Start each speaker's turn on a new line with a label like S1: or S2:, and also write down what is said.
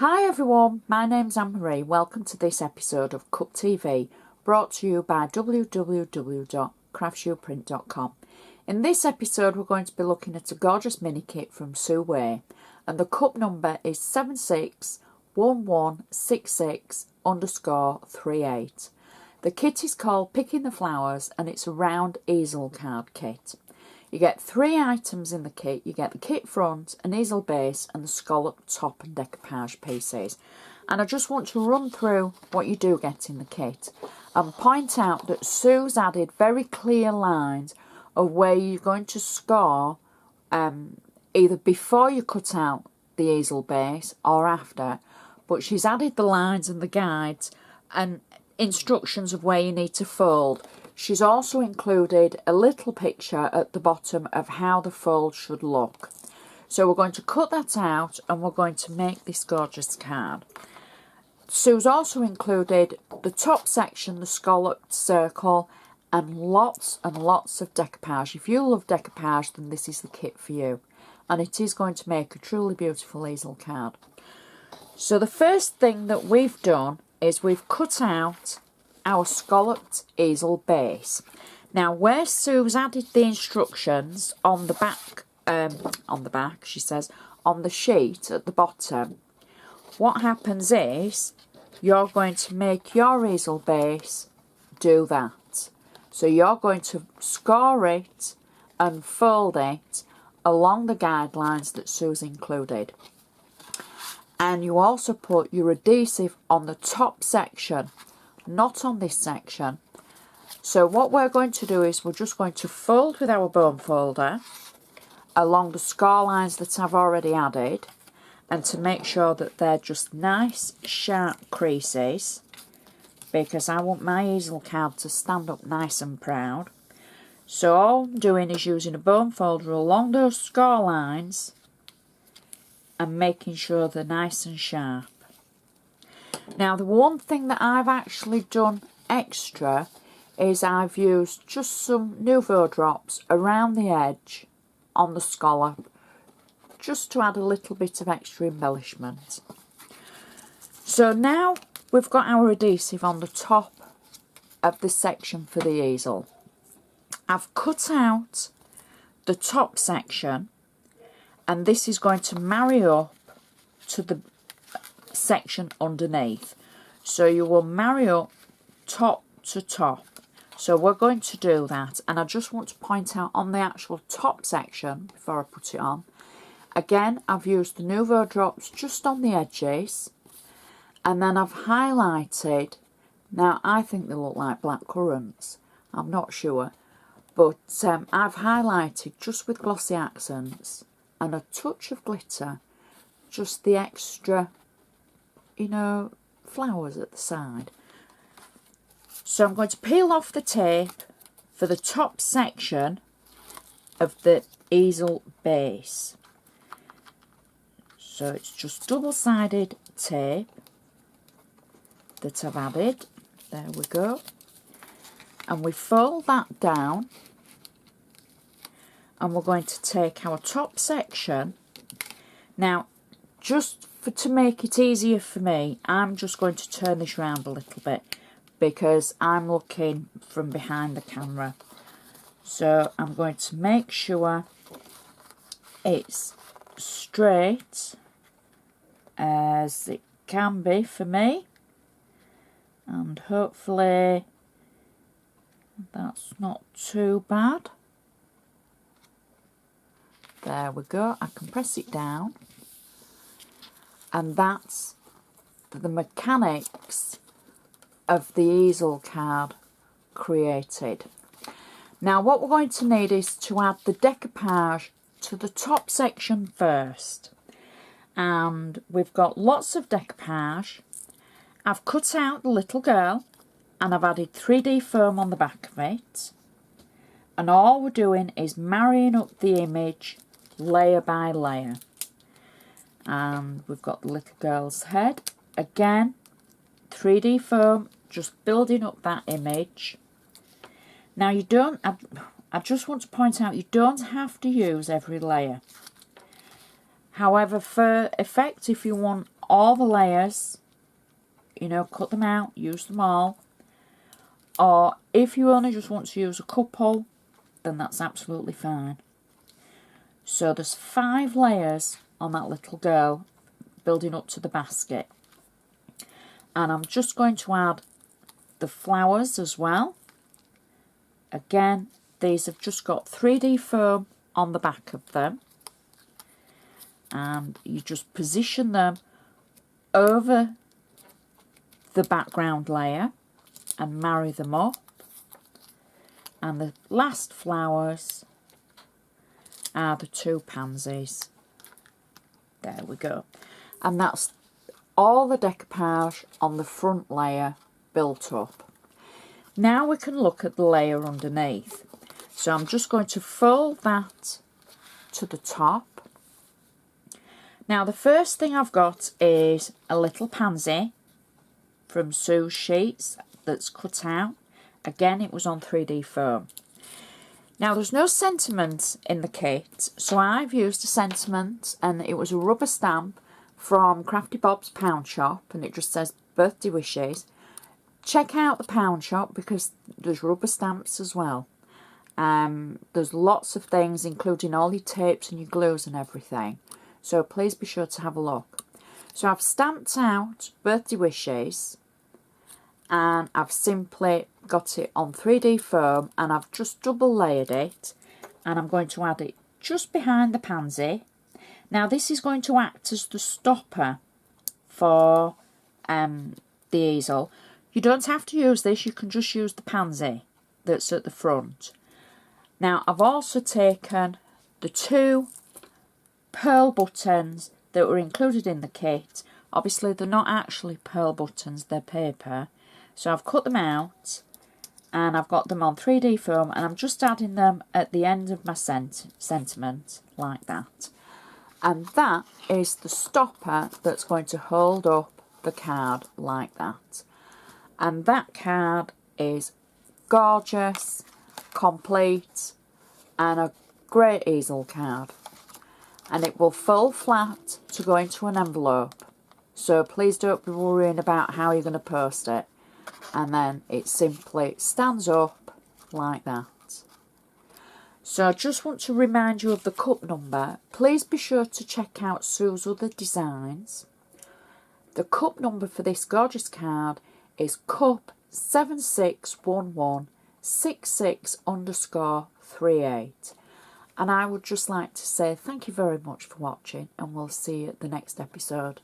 S1: Hi everyone, my name's Anne-Marie. Welcome to this episode of CUP TV, brought to you by www.craftsuprint.com. In this episode we're going to be looking at a gorgeous mini kit from Sue Way, and the CUP number is 761166_38. The kit is called Picking the Flowers and it's a round easel card kit. You get 3 items in the kit. You get the kit front, an easel base and the scalloped top and decoupage pieces. And I just want to run through what you do get in the kit and point out that Sue's added very clear lines of where you're going to score either before you cut out the easel base or after. But she's added the lines and the guides and instructions of where you need to fold. She's also included a little picture at the bottom of how the fold should look. So we're going to cut that out and we're going to make this gorgeous card. Sue's also included the top section, the scalloped circle, and lots of decoupage. If you love decoupage, then this is the kit for you. And it is going to make a truly beautiful easel card. So the first thing that we've done is we've cut out our scalloped easel base. Now where Sue's added the instructions on the back, she says, on the sheet at the bottom, what happens is you're going to make your easel base do that. So you're going to score it and fold it along the guidelines that Sue's included. And you also put your adhesive on the top section, not on this section. So what we're going to do is we're just going to fold with our bone folder along the score lines that I've already added, and to make sure that they're just nice sharp creases, because I want my easel card to stand up nice and proud. So all I'm doing is using a bone folder along those score lines and making sure they're nice and sharp. Now the one thing that I've actually done extra is I've used just some Nouveau drops around the edge on the scallop, just to add a little bit of extra embellishment. So now we've got our adhesive on the top of the section for the easel. I've cut out the top section, and this is going to marry up to the section underneath. So you will marry up top to top. So we're going to do that, and I just want to point out on the actual top section before I put it on, again I've used the Nouveau drops just on the edges, and then I've highlighted. Now I think they look like black currants, I'm not sure, but I've highlighted just with glossy accents and a touch of glitter, just the extra, you know, flowers at the side. So I'm going to peel off the tape for the top section of the easel base. So it's just double-sided tape that I've added. There we go. And we fold that down, and we're going to take our top section. Now, just to make it easier for me, I'm just going to turn this round a little bit because I'm looking from behind the camera. So I'm going to make sure it's straight as it can be for me, and hopefully that's not too bad. There we go. I can press it down, and that's the mechanics of the easel card created. Now what we're going to need is to add the decoupage to the top section first, and we've got lots of decoupage. I've cut out the little girl and I've added 3D foam on the back of it, and all we're doing is marrying up the image layer by layer. And we've got the little girl's head, again 3D foam, just building up that image. Now you don't, I just want to point out, you don't have to use every layer. However, for effect, if you want all the layers, you know, cut them out, use them all. Or if you only just want to use a couple, then that's absolutely fine. So there's 5 layers on that little girl building up to the basket. And I'm just going to add the flowers as well. Again, these have just got 3D foam on the back of them. And you just position them over the background layer and marry them up. And the last flowers are the 2 pansies. There we go. And that's all the decoupage on the front layer built up. Now we can look at the layer underneath. So I'm just going to fold that to the top. Now the first thing I've got is a little pansy from Sue's sheets that's cut out. Again, it was on 3D foam. Now there's no sentiment in the kit, so I've used a sentiment, and it was a rubber stamp from Crafty Bob's Pound Shop, and it just says birthday wishes. Check out the Pound Shop because there's rubber stamps as well. There's lots of things, including all your tapes and your glues and everything. So please be sure to have a look. So I've stamped out birthday wishes, and I've simply got it on 3D foam, and I've just double layered it, and I'm going to add it just behind the pansy. Now this is going to act as the stopper for the easel. You don't have to use this, you can just use the pansy that's at the front. Now I've also taken the 2 pearl buttons that were included in the kit. Obviously they're not actually pearl buttons, they're paper. So I've cut them out and I've got them on 3D foam, and I'm just adding them at the end of my sentiment like that. And that is the stopper that's going to hold up the card like that. And that card is gorgeous, complete, and a great easel card. And it will fold flat to go into an envelope. So please don't be worrying about how you're going to post it. And then it simply stands up like that. So I just want to remind you of the cup number. Please be sure to check out Sue's other designs. The cup number for this gorgeous card is cup 761166_38. And I would just like to say thank you very much for watching, and we'll see you at the next episode.